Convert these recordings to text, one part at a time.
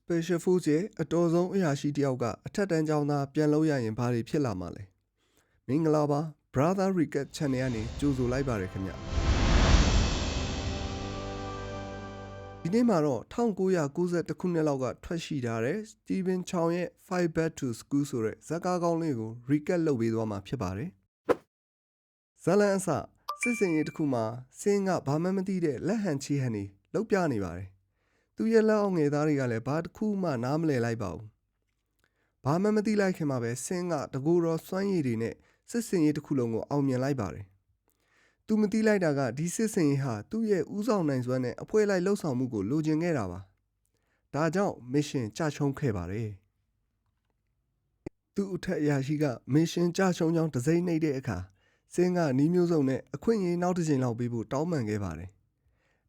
Special Force ရဲ့အတော်ဆုံးအရာရှိတယောက်ကအထက်တန်းကျောင်းသားပြန်လို့ရရင်ဘာတွေဖြစ်လာမှာလဲမင်္ဂလာပါ Brother Recap Channel ကနေကြိုဆိုလိုက်ပါရခင်ဗျဒီနေ့မှာတော့1992ခုနှစ်လောက်ကထွက်ရှိထားတဲ့ Stephen Chow ရဲ့ Fight Back to School ဆိုတဲ့ဇာတ်ကားကောင်းလေးကို recap လုပ်ပေးသွားမှာဖြစ်ပါတယ်ဇလန်အစစစ်စင်ရေးတစ်ခုမှာစင်းကဘာမှမသိတဲ့လက်ဟန်ချီဟန်နေလောက်ပြနေပါတယ်သူရဲ့လက်အောင်ငယ်သားတွေကလည်းဘာတစ်ခုမှနားမလည်လိုက်ပါဘူးဘာမှမသိလိုက်ခင်မှာပဲစင်းကတကူတော်စွမ်းရည်တွေနဲ့စစ်စင်ရေးတစ်ခုလုံးကိုအောင်မြင်လိုက်ပါတယ်သူမသိလိုက်တာကဒီစစ်စင်ရေးဟာသူ့ရဲ့ဦးဆောင်နိုင်စွမ်းနဲ့အဖွဲလိုက်လှုပ်ဆောင်မှုကိုလိုချင်ခဲ့တာပါဒါကြောင့် mission ကြရှုံးခဲ့ပါတယ်သူ့အထက်အရာရှိက mission ကြရှုံးကြောင်းတစိမ့်နှိပ်တဲ့အခါစင်းကနီးမျိုးစုံနဲ့အခွင့်အရေးနောက်တစ်ချိန်လောက်ပေးဖို့တောင်းပန်ခဲ့ပါတယ်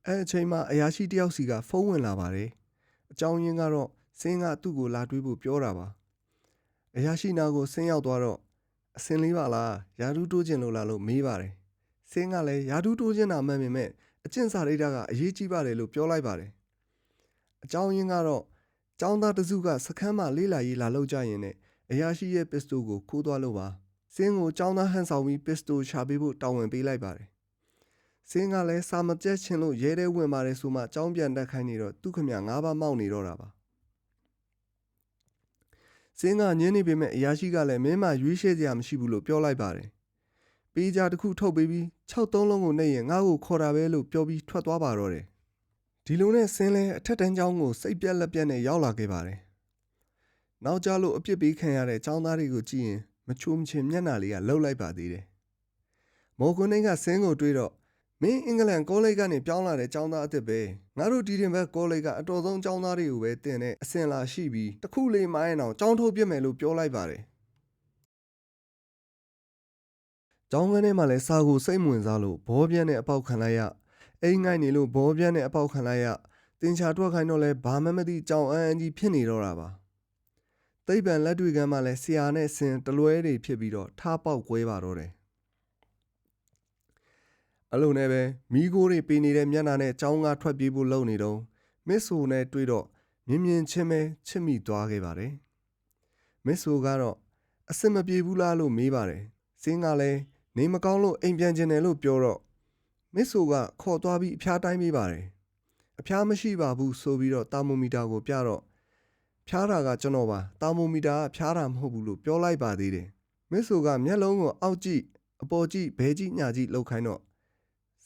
အဲအချိန်မှာအရာရှိတယောက်စီကဖုန်းဝင်လာပါတယ်အကြောင်းရင်းကတော့စင်းကသူ့ကိုလာတွေးဖို့ပြောတာပါအရာရှိနာကိုစင်းရောက်သွားတော့အစင်လေးပါလားယာဒူးတိုးခြင်းလို့လားလို့မေးပါတယ်စင်းကလည်းယာဒူးတိုးခြင်းတာမှန်ပေမဲ့အကျင့်စာရိတ္တကအရေးကြီးပါတယ်လို့ပြောလိုက်ပါတယ်အကြောင်းရင်းကတော့ကျောင်းသားတစုကစခန်းမှာလေးလာရေးလာလောက်ကြရင်နဲ့အရာရှိရဲ့ပစ္စတိုကိုခိုးသွားလို့ပါစင်းကိုကျောင်းသားဟန်ဆောင်ပြီးပစ္စတိုရှာပေးဖို့တောင်းဝင်ပေးလိုက်ပါတယ်စင်းကလည်းစာမပြတ်ချင်လို့ရဲတဲ့ဝင်ပါတယ်ဆိုမှကျောင်းပြန်တက်ခိုင်းနေတော့သူ့ခမ၅ပါးမောက်နေတော့တာပါစင်းကညင်းနေပေမဲ့အရာရှိကလည်းမင်းမရွေးရှဲစရာမရှိဘူးလို့ပြောလိုက်ပါတယ်ပေးကြတစ်ခုထုတ်ပေးပြီး6-3လုံးကိုနှိပ်ရင်ငါ့ကိုခေါ်တာပဲလို့ပြောပြီးထွက်သွားပါတော့တယ်ဒီလိုနဲ့စင်းလဲအထက်တန်းကျောင်းကိုစိတ်ပြက်လက်ပြက်နဲ့ရောက်လာခဲ့ပါတယ်နောက်ကြလို့အပြစ်ပေးခံရတဲ့ကျောင်းသားတွေကိုကြည့်ရင်မချိုးမချင်မျက်နှာလေးကလှုပ်လိုက်ပါသေးတယ်မော်ကွန်နိကစင်းကိုတွေးတော့မင်းအင်္ဂလန်ကောလိပ်ကနေပြောင်းလာတဲ့ကျောင်းသားအစ်စ်ပဲငါတို့ဒီတင်ဘက်ကောလိပ်ကအတော်ဆုံးကျောင်းသားတွေကိုပဲတင်တဲ့အစင်လာရှိပြီးတစ်ခုလေးမိုင်းအောင်ကျောင်းထုတ်ပြစ်မယ်လို့ပြောလိုက်ပါတယ်ကျောင်းခန်းထဲမှာလည်းစာကိုစိတ်ဝင်စားလို့ဘောပြန်းနဲ့အပေါက်ခံလိုက်ရအိမ်ငိုက်နေလို့ဘောပြန်းနဲ့အပေါက်ခံလိုက်ရတင်ချာထွက်ခိုင်းတော့လဲဘာမှမသိကြောင်အန်းကြီးဖြစ်နေတော့တာပါသိပ္ပံလက်တွေ့ကမ်းမှာလဲဆရာနဲ့စင်တလွဲတွေဖြစ်ပြီးတော့ထားပေါက်ကွဲပါတော့တယ်အလုံးနဲ့ပဲမိခိုးတွေပေးနေတဲ့မျက်နှာနဲ့ចောင်းကထွက်ပြေးဖို့လုပ်နေတော့မစ်ဆိုနဲ့တွေ့တော့မြင်မြင်ချင်းပဲချစ်မိသွားခဲ့ပါတယ်မစ်ဆိုကတော့အစင်မပြေဘူးလားလို့မေးပါတယ်စင်းကလည်းနေမကောင်းလို့အိမ်ပြန်ကျင်တယ်လို့ပြောတော့မစ်ဆိုကခေါ်သွားပြီးအဖျားတိုင်းပေးပါတယ်အဖျားမရှိပါဘူးဆိုပြီးတော့တာမိုမီတာကိုပြတော့ဖျားတာကကျွန်တော်ပါတာမိုမီတာကဖျားတာမဟုတ်ဘူးလို့ပြောလိုက်ပါသေးတယ်မစ်ဆိုကမျက်လုံးကိုအောက်ကြည့်အပေါ်ကြည့်ဘဲကြည့်ညာကြည့်လှုပ်ခိုင်းတော့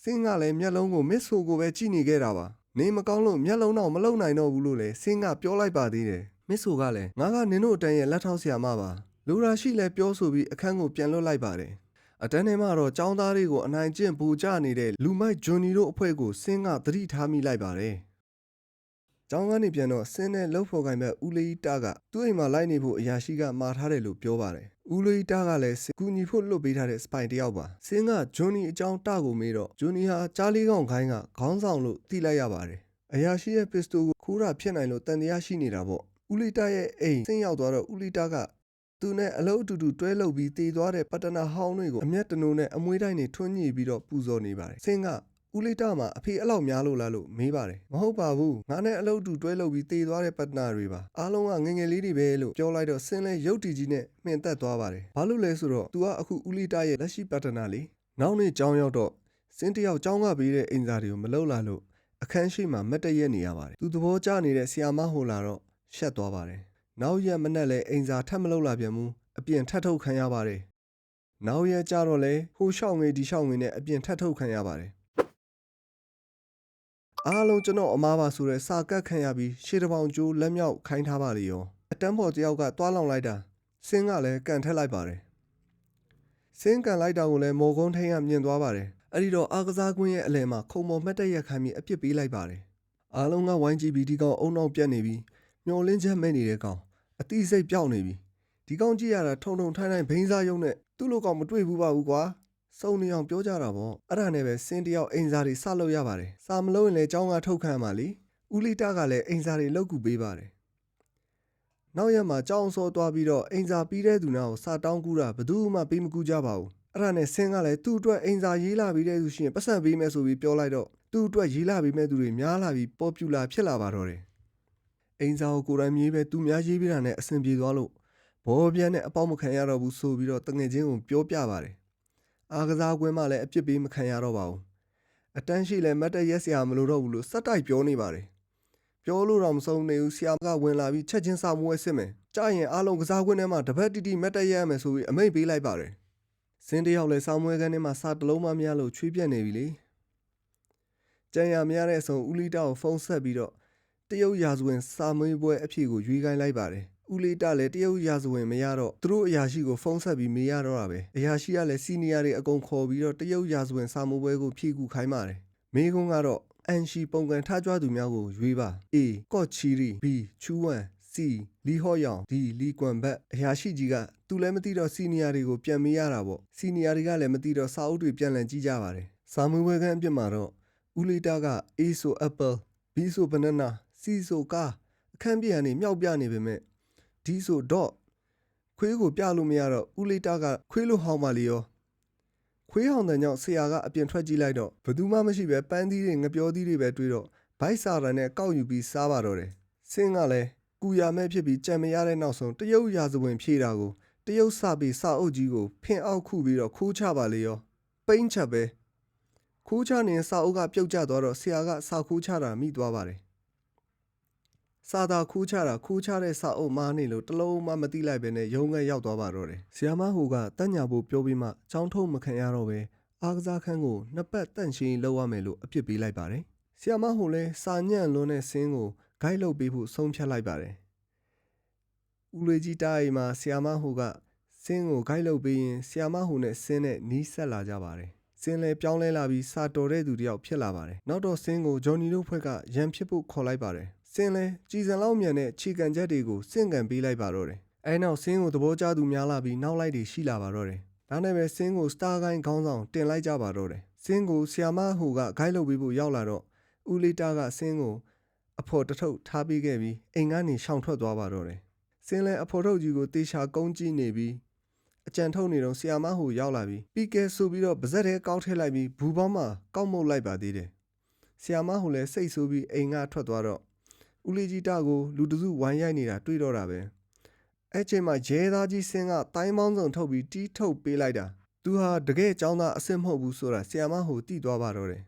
စင်းကလည်းမျက်လုံးကိုမစ်ဆိုကိုပဲကြည့်နေခဲ့တာပါနေမကောင်းလို့မျက်လုံးတော့မလုံနိုင်တော့ဘူးလို့လည်းစင်းကပြောလိုက်ပါသေးတယ်မစ်ဆိုကလည်းငါကနင်တို့အတန်းရဲ့လက်ထောက်ဆရာမပါလူရာရှိလည်းပြောဆိုပြီးအခန်းကိုပြန်လွတ်လိုက်ပါတယ်အတန်းထဲမှာတော့ចောင်းသားတွေကိုအနိုင်ကျင့်ပူကြနေတဲ့လူမိုက်ဂျွန်နီတို့အဖွဲ့ကိုစင်းကသတိထားမိလိုက်ပါတယ်ကျောင်းကနေပြန်တော့စင်းနဲ့လှုပ်ဖော်ကိုင်ဘက်ဦးလေးတာကသူ့အိမ်မှာလိုက်နေဖို့အရာရှိကမှာထားတယ်လို့ပြောပါတယ်ဦးလေးတာကလည်းကူညီဖို့လွတ်ပေးထားတဲ့စပိုင်တယောက်ပါစင်းကဂျွန်နီအကြောင်းတာကိုမေးတော့ဂျွန်နီဟာကြားလေးကောင်ခိုင်းကခေါင်းဆောင်လို့သိလိုက်ရပါတယ်အရာရှိရဲ့ပစ္စတိုကိုခိုးတာဖြစ်နိုင်လို့တန်တရားရှိနေတာပေါ့ဦးလေးတာရဲ့အိမ်စင်းရောက်သွားတော့ဦးလေးတာကသူနဲ့အလုပ်အတူတူတွဲလုပ်ပြီးတည်သွားတဲ့ပတနာဟောင်းတွေကိုအမျက်တနိုးနဲ့အမွှေးတိုင်းတွေထွန်းညှိပြီးတော့ပူဇော်နေပါတယ်စင်းကဦးလေးတာမှာအဖေအဲ့လောက်များလို့လားလို့မေးပါတယ်မဟုတ်ပါဘူးငါနဲ့အလုပ်အတူတွဲလုပ်ပြီးတည်သွားတဲ့ပတနာတွေပါအားလုံးကငငယ်လေးတွေပဲလို့ပြောလိုက်တော့စင်းလဲရုပ်တည်ကြီးနဲ့မှင်သက်သွားပါတယ်ဘာလို့လဲဆိုတော့ तू ကအခုဦးလေးတာရဲ့လက်ရှိပတနာလေးနောက်နေ့ကျောင်းရောက်တော့စင်းတယောက်ကျောင်းကပေးတဲ့အိမ်စာတွေကိုမလုပ်လာလို့အခန်းရှိမှာမတ်တရက်နေရပါတယ်သူသဘောကျနေတဲ့ဆီယာမဟိုလာတော့ရှက်သွားပါတယ်နောက်ရက်မနက်လဲအိမ်စာထပ်မလုပ်လာပြန်ဘူးအပြင်ထပ်ထုတ်ခံရပါတယ်နောက်ရက်ကြတော့လဲဟိုရှောက်ငွေဒီရှောက်ငွေနဲ့အပြင်ထပ်ထုတ်ခံရပါတယ်အားလုံးကျွန်တော်အမားပါဆိုတဲ့စာကတ်ခံရပြီးရှေ့တစ်ပေါင်ကျိုးလက်မြောက်ခိုင်းထားပါလေရောအတန်းပေါ်တယောက်ကတွားလောင်လိုက်တာစင်းကလည်းကန်ထက်လိုက်ပါတယ်စင်းကန်လိုက်တာကိုလည်းမော်ကုန်းထိန်ကမြင်သွားပါတယ်အဲ့ဒီတော့အားကစားကွင်းရဲ့အလယ်မှာခုံမော်မှတ်တရက်ခိုင်းပြီးအပြစ်ပေးလိုက်ပါတယ်အားလုံးကဝိုင်းကြည့်ပြီးဒီကောင်အုံနောက်ပြတ်နေပြီးမျောလင်းချက်မဲ့နေတဲ့ကောင်အတိစိတ်ပြောက်နေပြီဒီကောင်ကြည့်ရတာထုံထုံထိုင်းထိုင်းဘိန်းစားရုံနဲ့သူ့လိုကောင်မတွေ့ဘူးပါဘူးကွာစုံနေအောင်ပြောကြတာပေါ့အဲ့ဒါနဲ့ပဲစင်းတယောက်အိမ်စာတွေစလုပ်ရပါတယ်စာမလုပ်ရင်လည်းကျောင်းကထုတ်ခံမှာလीဦးလီတာကလည်းအိမ်စာတွေလောက်ကူပေးပါတယ်နောက်ရက်မှာကျောင်းစောသွားပြီးတော့အိမ်စာပြီးတဲ့သူနာကိုစာတောင်းကူတာဘယ်သူမှပေးမကူကြပါဘူးအဲ့ဒါနဲ့စင်းကလည်းသူ့အတွက်အိမ်စာရေးလာပြီးတဲ့သူရှိရင်ပတ်စံပေးမယ်ဆိုပြီးပြောလိုက်တော့သူ့အတွက်ရေးလာပြီးမဲ့သူတွေများလာပြီးပေါ်ပူလာဖြစ်လာပါတော့တယ် အိမ်စာကိုကိုယ်တိုင်မြေးပဲသူများရေးပြတာနဲ့အဆင်ပြေသွားလို့ဘောပြန်နဲ့အပေါက်မခံရတော့ဘူးဆိုပြီးတော့တငယ်ချင်းကိုပြောပြပါတယ်အားကစားကွင်းမှာလည်းအပြစ်ပေးမခံရတော့ပါဘူးအတန်းရှိလည်းမတ်တက်ရက်စရာမလိုတော့ဘူးလို့စက်တိုက်ပြောနေပါတယ်ပြောလို့တော့မဆုံးနေဘူးဆရာကဝင်လာပြီးချက်ချင်းစာမွေးစစ်မယ်ကြာရင်အားလုံးကစားကွင်းထဲမှာတပတ်တီတီမတ်တက်ရက်ရမယ်ဆိုပြီးအမိန့်ပေးလိုက်ပါတယ်စင်းတယောက်လည်းစာမွေးခန်းထဲမှာစာတလုံးမှမရလို့ချွေးပြက်နေပြီလေကြံရမရတဲ့အဆုံးဦးလီတာကိုဖုန်းဆက်ပြီးတော့တရုတ်ရာဇဝင်စာမွေးပွဲအဖြစ်ကိုရွေးခိုင်းလိုက်ပါတယ်ဦးလေးတလည်းတရုတ်ရာဇဝင်မရတော့သူတို့အရာရှိကိုဖုန်းဆက်ပြီးမေးရတော့တာပဲအရာရှိကလည်းစီနီယာတွေအကုန်ခေါ်ပြီးတော့တရုတ်ရာဇဝင်စာမွေးပွဲကိုဖြည့်ကူခိုင်းပါတယ်မေးခွန်းကတော့အန်ရှီပုံကန်ထားကြွသူများကိုရွေးပါ A ကော့ချီရီ B ချူဝမ် C လီဟော့ယောင် D လီကွမ်ဘတ်အရာရှိကြီးကသူလည်းမသိတော့စီနီယာတွေကိုပြန်မေးရတာပေါ့စီနီယာတွေကလည်းမသိတော့စာအုပ်တွေပြန်လည်ကြည့်ကြပါတယ်စာမွေးပွဲခန်းအပြစ်မှာတော့ဦးလေးတာက A ဆို Apple B ဆို Banana C ဆိုကားအခန်းပြန်နေမြောက်ပြနေပေမဲ့ဒီဆို dot ခွေးကိုပြလို့မရတော့ဦးလေးတာကခွေးလိုဟောင်းပါလေရောခွေးဟောင်းတဲ့ကြောင့်ဆရာကအပြင်ထွက်ကြည့်လိုက်တော့ဘသူမှမရှိပဲပန်းသီးတွေငပြောသီးတွေပဲတွေ့တော့ဘိုက်စာရန်နဲ့ကောက်ယူပြီးစားပါတော့တယ်ဆင်းကလည်းကူရမဲ့ဖြစ်ပြီးကြံမရတဲ့နောက်ဆုံးတရုတ်ရာဇဝင်ဖြေတာကိုတရုတ်စာပေစာအုပ်ကြီးကိုဖင်အောက်ခုပြီးတော့ခိုးချပါလေရောပိန်းချက်ပဲခိုးချနေစာအုပ်ကပြုတ်ကျသွားတော့ဆရာကစာခိုးချတာမိသွားပါတယ်စာသာခိုးချတာခိုးချတဲ့စာအုပ်မားနေလို့တလုံးမှမသိလိုက်ပဲနဲ့ရုံးခန်းရောက်သွားပါတော့တယ်။ဆီယာမဟိုကတက်ညာဖို့ပြောပြီးမှចောင်းထုံးမခံရတော့ပဲအားကစားခန်းကိုနှစ်ပတ်တန့်ရှင်းလောက်ရမယ်လို့အပြစ်ပေးလိုက်ပါတယ်။ဆီယာမဟိုလည်းစာညံ့လွန်းတဲ့ဆင်းကိုဂိုက်လုပ်ပေးဖို့ဆုံးဖြတ်လိုက်ပါတယ်။ဦးလေးကြီးတားအိမ်မှာဆီယာမဟိုကဆင်းကိုဂိုက်လုပ်ပေးရင်ဆီယာမဟိုနဲ့ဆင်းနဲ့နီးဆက်လာကြပါတယ်။ဆင်းလည်းပြောင်းလဲလာပြီးစာတော်တဲ့သူတယောက်ဖြစ်လာပါတယ်။နောက်တော့ဆင်းကိုဂျော်နီတို့ဖွဲ့ကရန်ဖြစ်ဖို့ခေါ်လိုက်ပါတယ်။ဆင်းလဲကြည်စံလောက်မြန်တဲ့ခြေကန်ချက်တွေကိုစင့်ကန်ပေးလိုက်ပါတော့တယ်။အဲနောက်ဆင်းကိုသဘောကျသူများလာပြီးနောက်လိုက်တွေရှိလာပါတော့တယ်။ဒါနဲ့ပဲဆင်းကိုစတာကိုင်းခေါင်းဆောင်တင်လိုက်ကြပါတော့တယ်။ဆင်းကိုဆီယာမဟိုကဂိုက်လုပ်ပေးဖို့ရောက်လာတော့ဦးလေးတာကဆင်းကိုအဖော်တထုတ်ထားပေးခဲ့ပြီးအိမ်ကနေရှောင်ထွက်သွားပါတော့တယ်။ဆင်းလဲအဖော်ထုတ်ကြီးကိုတေချာကုန်းကြည့်နေပြီးအကြံထုတ်နေတော့ဆီယာမဟိုရောက်လာပြီးပြီးကဲဆိုပြီးတော့ပါဇက်ထဲကောက်ထည့်လိုက်ပြီးဘူပေါင်းမှာကောက်မှုတ်လိုက်ပါသေးတယ်။ဆီယာမဟိုလည်းစိတ်ဆိုးပြီးအိမ်ကထွက်သွားတော့ဦးလေးကြီးတာကိုလူတစုဝိုင်းရိုက်နေတာတွေ့တော့တာပဲအဲ့ချိန်မှာရဲသားကြီးဆင်းကတိုင်းပေါင်းစုံထုတ်ပြီးတီးထုတ်ပေးလိုက်တာသူဟာတကယ်ចောင်းသားအစ်စ်မဟုတ်ဘူးဆိုတာဆီယာမဟိုသိသွားပါတော့တယ်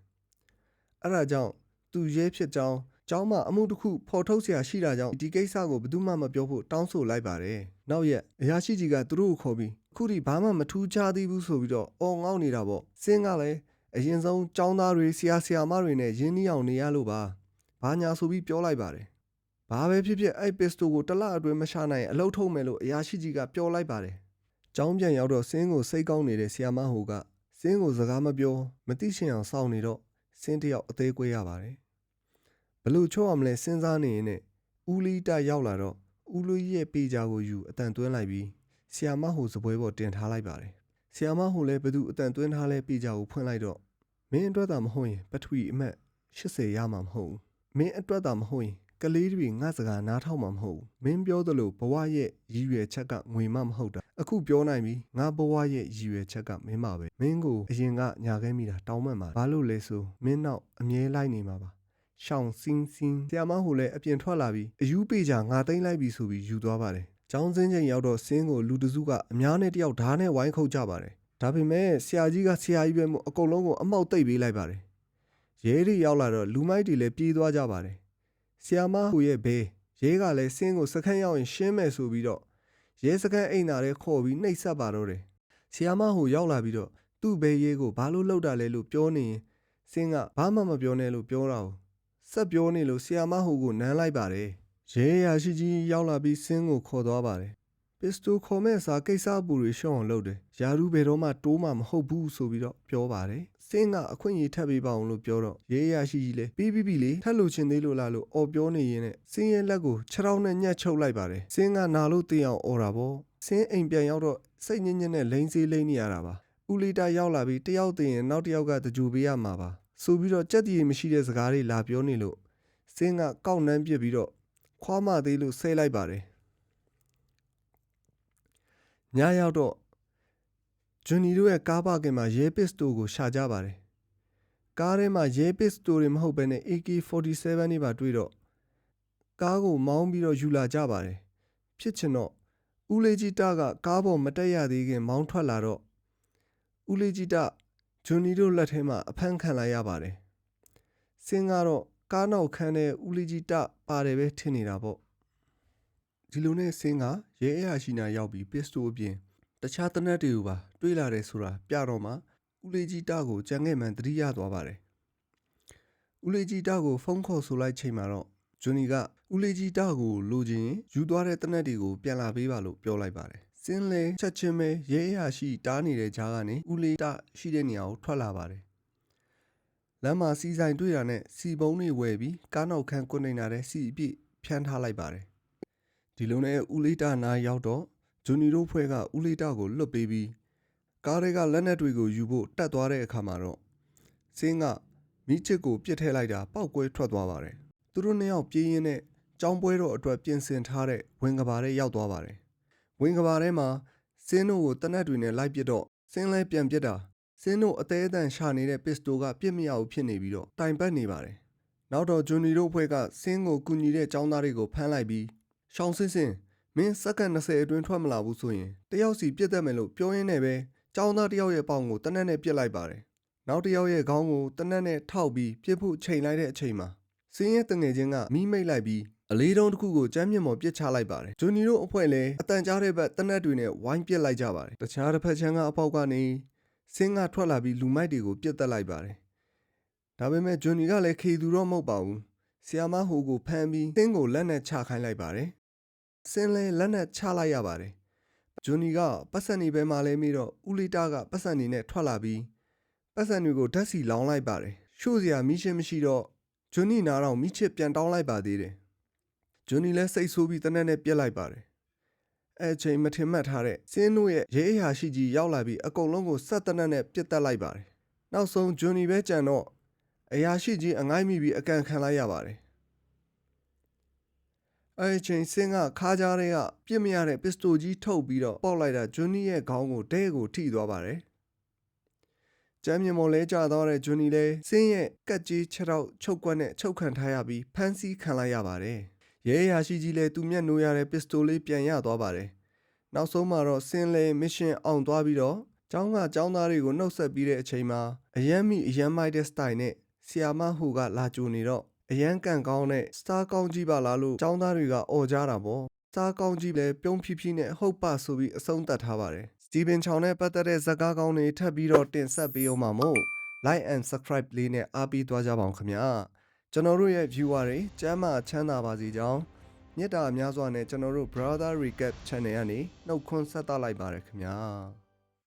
အဲ့ဒါကြောင့်သူရဲဖြစ်ကြောင်းကျောင်းမှာအမှုတစ်ခုဖော်ထုတ်เสียရှိတာကြောင့်ဒီကိစ္စကိုဘယ်သူမှမပြောဖို့တောင်းဆိုလိုက်ပါတယ်နောက်ရက်အရာရှိကြီးကသူတို့ကိုခေါ်ပြီးအခုထိဘာမှမထူးခြားသေးဘူးဆိုပြီးတော့အော်ငေါ့နေတာပေါ့ဆင်းကလည်းအရင်ဆုံးကျောင်းသားတွေဆရာမတွေနဲ့ရင်းနှီးအောင်နေရလို့ပါဘာညာဆိုပြီးပြောလိုက်ပါတယ်ဘာပဲဖြစ်ဖြစ်အဲ့ပစ္စတိုကိုတစ်လအတွင်းမရှာနိုင်အလုပ်ထုတ်မယ်လို့အရာရှိကြီးကပြောလိုက်ပါတယ်။ကျောင်းပြန်ရောက်တော့ဆင်းကိုစိတ်ကောင်းနေတဲ့ဆီယာမဟိုကဆင်းကိုစကားမပြောမသိရှင်အောင်စောင့်နေတော့ဆင်းတယောက်အသေးကွဲရပါတယ်။ဘလို့ချော့အောင်လဲစဉ်းစားနေရင်နဲ့ဦးလီတာရောက်လာတော့ဦးလူကြီးရဲ့ပေဂျာကိုယူအတန်သွင်းလိုက်ပြီးဆီယာမဟိုစပွဲပေါ်တင်ထားလိုက်ပါတယ်။ဆီယာမဟိုလည်းဘသူအတန်သွင်းထားလဲပေဂျာကိုဖွင့်လိုက်တော့မင်းအတွက်သာမဟုတ်ရင်ပထဝီအမှတ်80ရမှာမဟုတ်ဘူး။မင်းအတွက်သာမဟုတ်ရင်ကလေးတွေငါစကားနားထောင်မှာမဟုတ်ဘူးမင်းပြောသလိုဘဝရဲ့ရည်ရွယ်ချက်ကငွေမှမဟုတ်တာအခုပြောနိုင်ပြီငါဘဝရဲ့ရည်ရွယ်ချက်ကမင်းပါပဲမင်းကိုအရင်ကညာခဲမိတာတောင်းမှန်ပါဘာလို့လဲဆိုမင်းနောက်အမြဲလိုက်နေမှာပါရှောင်းစင်းဆရာမဟိုလည်းအပြင်ထွက်လာပြီးအယူပေချာငါသိမ်းလိုက်ပြီဆိုပြီးယူသွားပါတယ်ကျောင်းစင်းချိန်ရောက်တော့ဆင်းကိုလူတစုကအများနဲ့တယောက်ဓာတ်နဲ့ဝိုင်းခုတ်ကြပါတယ်ဒါပေမဲ့ဆရာကြီးကဆရာကြီးပဲမို့အကုန်လုံးကိုအမောက်တိတ်ပေးလိုက်ပါတယ်ရဲတွေရောက်လာတော့လူမိုက်တွေလည်းပြေးသွားကြပါတယ်ဆီယာမဟိုရဲ့ဘေးရဲကလည်းဆင်းကိုစခန်းရောက်ရင်ရှင်းမယ်ဆိုပြီးတော့ရဲစခန်းအိမ်သာထဲခေါ်ပြီးနှိပ်စက်ပါတော့တယ်ဆီယာမဟိုရောက်လာပြီးတော့သူ့ဘေးရဲကိုဘာလို့လှုပ်တာလဲလို့ပြောနေရင်ဆင်းကဘာမှမပြောနဲ့လို့ပြောတာကိုဆက်ပြောနေလို့ဆီယာမဟိုကိုနမ်းလိုက်ပါတယ်ရဲရာရှိကြီးရောက်လာပြီးဆင်းကိုခေါ်သွားပါတယ်ပစ္စတိုခေါ်မဲ့စာကိစ္စပူတွေရှော့အောင်လုပ်တယ်ယာရူဘယ်တော့မှတိုးမှမဟုတ်ဘူးဆိုပြီးတော့ပြောပါတယ်ဆင်းကအခွင့်အရေးထပ်ပေးပါအောင်လို့ပြောတော့ရဲရရှိကြီးလဲပြီးလေထပ်လို့ချင်းသေးလို့လားလို့အော်ပြောနေရင်းနဲ့ဆင်းရဲ့လက်ကိုခြေထောက်နဲ့ညှက်ချုပ်လိုက်ပါတယ်ဆင်းကနာလို့တေးအောင်အော်တာပေါ့ဆင်းအိမ်ပြန်ရောက်တော့စိတ်ညစ်ညစ်နဲ့လိန်စေးလိန်နေရတာပါဦးလီတာရောက်လာပြီးတယောက်သိရင်နောက်တယောက်ကတကြူပေးရမှာပါဆိုပြီးတော့ကြက်တီမရှိတဲ့စကားတွေလာပြောနေလို့ဆင်းကကောက်နှမ်းပြစ်ပြီးတော့ခွားမသေးလို့ဆဲလိုက်ပါတယ်ညရောက်တော့ဂျွန်နီတို့ရဲ့ကားပါကင်မှာရဲပစ္စတိုကိုရှာကြပါတယ်ကားထဲမှာရဲပစ္စတိုတွေမဟုတ်ဘဲနဲ့ AK47 တွေပါတွေ့တော့က ကားကိုမောင်းပြီးတော့ယူလာကြပါတယ်ဖြစ်ချင်တော့ဦးလေးကြီးတကကားပေါ်မတက်ရသေးခင်မောင်းထွက်လာတော့ဦးလေးကြီးတဂျွန်နီတို့လက်ထဲမှာအဖမ်းခံလိုက်ရပါတယ်ဆင်းကတော့ကားနောက်ခန်းထဲဦးလေးကြီးတပါတယ်ပဲထင်နေတာပေါ့ဒီလိုနဲ့ဆင်းကရဲအရာရှိနာရောက်ပြီးပစ္စတိုအပြင်တခြားတနက်တွေကိုပါတွေးလာတယ်ဆိုတာပြတော့မှဦးလေးကြီးတကိုကြံခဲ့မှန်သတိရသွားပါတယ်ဦးလေးကြီးတကိုဖုန်းခေါ်ဆိုလိုက်ချိန်မှာတော့ဂျွန်နီကဦးလေးကြီးတကိုလိုချင်ယူသွားတဲ့တနက်တွေကိုပြန်လာပေးပါလို့ပြောလိုက်ပါတယ်ဆင်းလဲချက်ချင်းပဲရဲအရာရှိတားနေတဲ့ကြားကနေဦးလေးရှိတဲ့နေရာကိုထွက်လာပါတယ်လမ်းမှာစီဆိုင်တွေ့တာနဲ့စီပုံးတွေဝယ်ပြီးကားနောက်ခန်းကွန်တိန်နာထဲစီအပြည့်ဖြန်းထားလိုက်ပါတယ်ဒီလိုနဲ့ဦးလေးနားရောက်တော့ဂျွန်နီတို့ဖွဲ့ကဦးလေးကိုလွတ်ပေးပြီးကားတွေကလက်နက်တွေကိုယူဖို့တက်သွားတဲ့အခါမှာတော့ဆင်းကမိချစ်ကိုပြစ်ထည့်လိုက်တာပောက်ကွဲထွက်သွားပါတယ်သူတို့နှစ်ယောက်ပြေးရင်းနဲ့ကျောင်းပွဲတော်အတွက်ပြင်ဆင်ထားတဲ့ဝင်ကဘာထဲရောက်သွားပါတယ်ဝင်ကဘာထဲမှာဆင်းတို့ကိုတနက်တွေနဲ့လိုက်ပစ်တော့ဆင်းလဲပြန်ပစ်တာဆင်းတို့အသေးအတန်ရှာနေတဲ့ပစ္စတိုကပြစ်မရဘူးဖြစ်နေပြီးတော့တိုင်ပတ်နေပါတယ်နောက်တော့ဂျွန်နီတို့ဖွဲ့ကဆင်းကိုကူညီတဲ့ကျောင်းသားတွေကိုဖမ်းလိုက်ပြီးရှောင်းစင်းမင်းစက္ကန့်20အတွင်းထွက်မလာဘူးဆိုရင်တယောက်စီပြစ်တတ်မယ်လို့ပြောရင်းနဲ့ပဲကျောင်းသားတယောက်ရဲ့ပေါင်ကိုတနက်နဲ့ပြစ်လိုက်ပါတယ်နောက်တယောက်ရဲ့ခေါင်းကိုတနက်နဲ့ထောက်ပြီးပြစ်ဖို့ချိန်လိုက်တဲ့အချိန်မှာဆင်းရဲ့တငယ်ချင်းကမိမိတ်လိုက်ပြီးအလေးတုံးတစ်ခုကိုကျမ်းမြင့်ပေါ်ပစ်ချလိုက်ပါတယ်ဂျွန်နီတို့အဖွဲ့လည်းအတန်ကြားတဲ့ဘက်တနက်တွေနဲ့ဝိုင်းပစ်လိုက်ကြပါတယ်တခြားတစ်ဖက်ချမ်းကအပေါက်ကနေဆင်းကထွက်လာပြီးလူမိုက်တွေကိုပြစ်တက်လိုက်ပါတယ်ဒါပေမဲ့ဂျွန်နီကလည်းခေသူတော့မဟုတ်ပါဘူးဆီယာမဟိုကိုဖမ်းပြီးဆင်းကိုလက်နဲ့ချခိုင်းလိုက်ပါတယ်ဆင်းလဲလက်နဲ့ချလိုက်ရပါတယ်ဂျွန်နီကပတ်စံနေပဲမှလဲမိတော့ဦးလီတာကပတ်စံနေနဲ့ထွက်လာပြီးပတ်စံတွေကိုဓာတ်စီလောင်းလိုက်ပါတယ်ရှို့စရာမိရှင်းမရှိတော့ဂျွန်နီနားတော့မိချစ်ပြန်တောင်းလိုက်ပါသေးတယ်ဂျွန်နီလည်းစိတ်ဆိုးပြီးတနက်နဲ့ပြစ်လိုက်ပါတယ်အဲ့ချိန်မထင်မှတ်ထားတဲ့ဆင်းတို့ရဲ့ရဲအရာရှိကြီးရောက်လာပြီးအကုန်လုံးကိုဆက်တနက်နဲ့ပြစ်တက်လိုက်ပါတယ်နောက်ဆုံးဂျွန်နီပဲကြံတော့အရာရှိကြီးအငိုက်မိပြီးအကန်ခံလိုက်ရပါတယ်အဲ့ချိန်ဆင်းကခါးကြားတွေကပြစ်မရတဲ့ပစ္စတိုကြီးထုတ်ပြီးတော့ပေါက်လိုက်တာဂျွန်နီရဲ့ခေါင်းကိုဒဲကိုထိသွားပါတယ်ကျမ်းမြေမော်လဲကျသွားတဲ့ဂျွန်နီလဲဆင်းရဲ့ကက်ကြီးခြေထောက်ချုပ်ကွက်နဲ့ချုပ်ခံထားရပြီးဖမ်းဆီးခံလိုက်ရပါတယ်ရဲအရာရှိကြီးလဲသူမျက်နှိုးရတဲ့ပစ္စတိုလေးပြန်ရသွားပါတယ်နောက်ဆုံးမှာတော့ဆင်းလဲမစ်ရှင်အောင်သွားပြီးတော့ကျောင်းကကျောင်းသားတွေကိုနှုတ်ဆက်ပြီးတဲ့အချိန်မှာအယမ်းမိအယမ်းမိုက်တဲ့စတိုင်နဲ့ဆီယာမဟိုကလာကြိုနေတော့အရန်ကန်ကောင်းတဲ့စတားကောင်းကြီးပါလားလို့ចောင်းသားတွေကအော်ကြတာပေါ့စတားကောင်းကြီးလည်းပြုံးဖြည်းဖြည်းနဲ့ဟုတ်ပါဆိုပြီးအဆုံးသတ်ထားပါတယ်စတီဗင်ချောင်နဲ့ပတ်သက်တဲ့ဇာတ်ကားကောင်းတွေထပ်ပြီးတော့တင်ဆက်ပေးအောင်ပါမို့ like and subscribe လေးနဲ့အားပေးသွားကြပါအောင်ခင်ဗျာကျွန်တော်တို့ရဲ့ viewer တွေကျမ်းမာချမ်းသာပါစေကြောင်းမြတ်တာများစွာနဲ့ကျွန်တော်တို့ Brother Recap Channel ကနေနှုတ်ခွန်းဆက်သလိုက်ပါတယ်ခင်ဗျာ